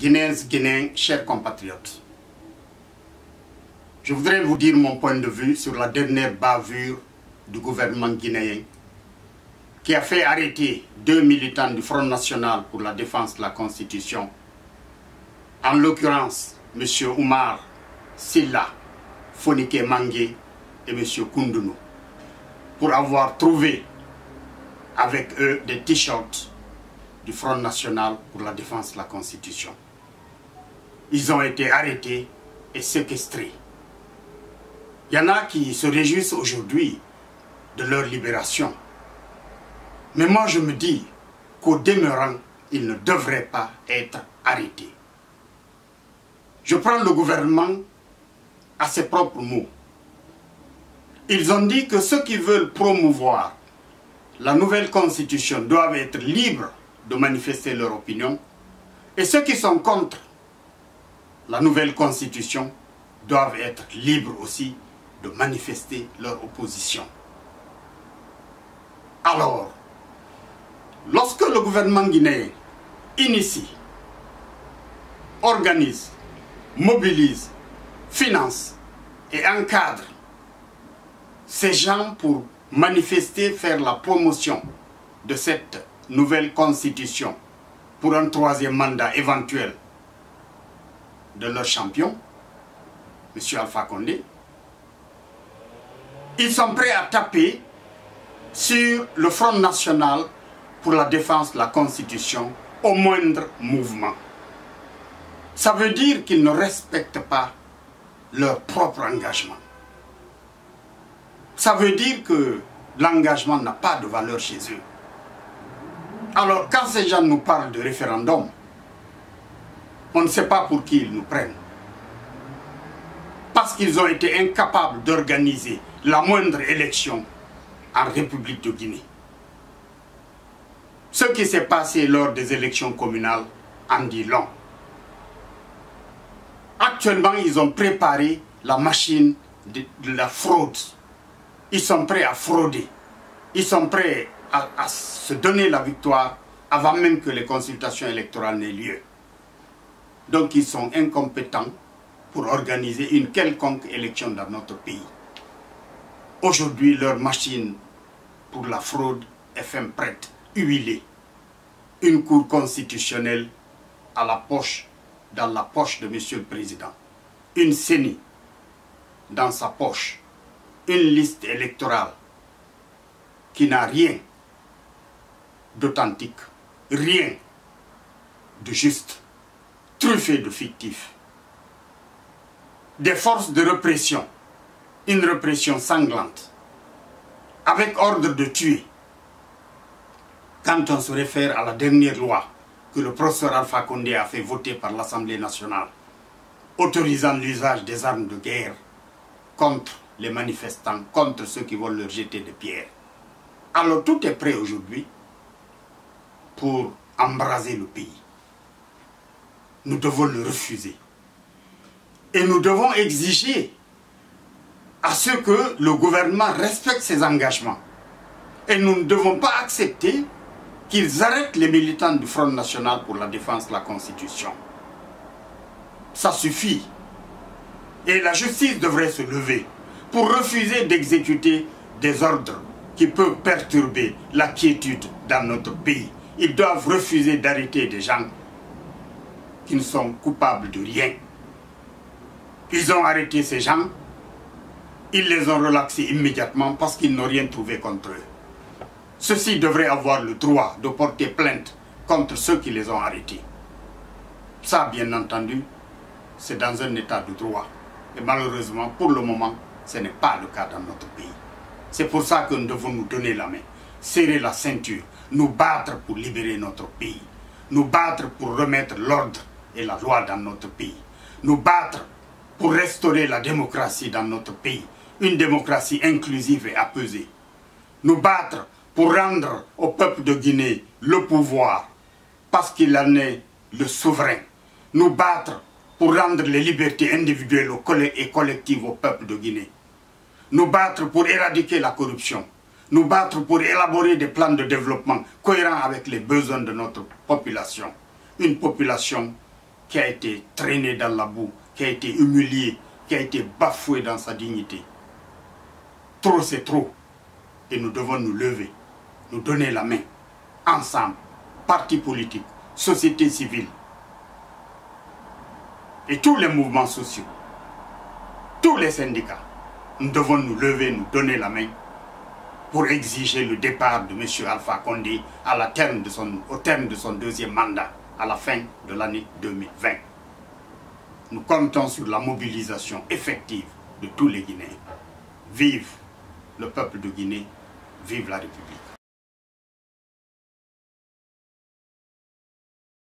Guinéennes, Guinéens, chers compatriotes, je voudrais vous dire mon point de vue sur la dernière bavure du gouvernement guinéen qui a fait arrêter 2 militants du Front National pour la défense de la Constitution, en l'occurrence M. Oumar Silla, Fonike Mangué et M. Koundounou, pour avoir trouvé avec eux des t-shirts du Front National pour la défense de la Constitution. Ils ont été arrêtés et séquestrés. Il y en a qui se réjouissent aujourd'hui de leur libération. Mais moi je me dis qu'au demeurant, ils ne devraient pas être arrêtés. Je prends le gouvernement à ses propres mots. Ils ont dit que ceux qui veulent promouvoir la nouvelle constitution doivent être libres de manifester leur opinion, et ceux qui sont contre la nouvelle constitution doivent être libres aussi de manifester leur opposition. Alors, lorsque le gouvernement guinéen initie, organise, mobilise, finance et encadre ces gens pour manifester, faire la promotion de cette nouvelle constitution pour un troisième mandat éventuel de leur champion, M. Alpha Condé, ils sont prêts à taper sur le Front National pour la défense de la Constitution au moindre mouvement. Ça veut dire qu'ils ne respectent pas leur propre engagement. Ça veut dire que l'engagement n'a pas de valeur chez eux. Alors quand ces gens nous parlent de référendum, on ne sait pas pour qui ils nous prennent. Parce qu'ils ont été incapables d'organiser la moindre élection en République de Guinée. Ce qui s'est passé lors des élections communales en dit long. Actuellement, ils ont préparé la machine de la fraude. Ils sont prêts à frauder. Ils sont prêts à se donner la victoire avant même que les consultations électorales n'aient lieu. Donc ils sont incompétents pour organiser une quelconque élection dans notre pays. Aujourd'hui, leur machine pour la fraude est fin prête, huilée. Une cour constitutionnelle à la poche, dans la poche de M. le Président. Une CENI dans sa poche. Une liste électorale qui n'a rien d'authentique, rien de juste, truffé de fictif. Des forces de répression, une répression sanglante, avec ordre de tuer. Quand on se réfère à la dernière loi que le professeur Alpha Condé a fait voter par l'Assemblée nationale, autorisant l'usage des armes de guerre contre les manifestants, contre ceux qui veulent leur jeter des pierres. Alors tout est prêt aujourd'hui pour embraser le pays. Nous devons le refuser. Et nous devons exiger à ce que le gouvernement respecte ses engagements. Et nous ne devons pas accepter qu'ils arrêtent les militants du Front National pour la défense de la Constitution. Ça suffit. Et la justice devrait se lever pour refuser d'exécuter des ordres qui peuvent perturber la quiétude dans notre pays. Ils doivent refuser d'arrêter des gens qui ne sont coupables de rien. Ils ont arrêté ces gens, ils les ont relaxés immédiatement parce qu'ils n'ont rien trouvé contre eux. Ceux-ci devraient avoir le droit de porter plainte contre ceux qui les ont arrêtés. Ça, bien entendu, c'est dans un état de droit. Et malheureusement, pour le moment, ce n'est pas le cas dans notre pays. C'est pour ça que nous devons nous donner la main, serrer la ceinture, nous battre pour libérer notre pays, nous battre pour remettre l'ordre et la loi dans notre pays, nous battre pour restaurer la démocratie dans notre pays, une démocratie inclusive et apaisée, nous battre pour rendre au peuple de Guinée le pouvoir, parce qu'il en est le souverain, nous battre pour rendre les libertés individuelles et collectives au peuple de Guinée, nous battre pour éradiquer la corruption, nous battre pour élaborer des plans de développement cohérents avec les besoins de notre population. Une population qui a été traîné dans la boue, qui a été humilié, qui a été bafoué dans sa dignité. Trop c'est trop. Et nous devons nous lever, nous donner la main, ensemble, partis politiques, société civile, et tous les mouvements sociaux, tous les syndicats. Nous devons nous lever, nous donner la main pour exiger le départ de M. Alpha Condé au terme de son deuxième mandat, à la fin de l'année 2020. Nous comptons sur la mobilisation effective de tous les Guinéens. Vive le peuple de Guinée, vive la République.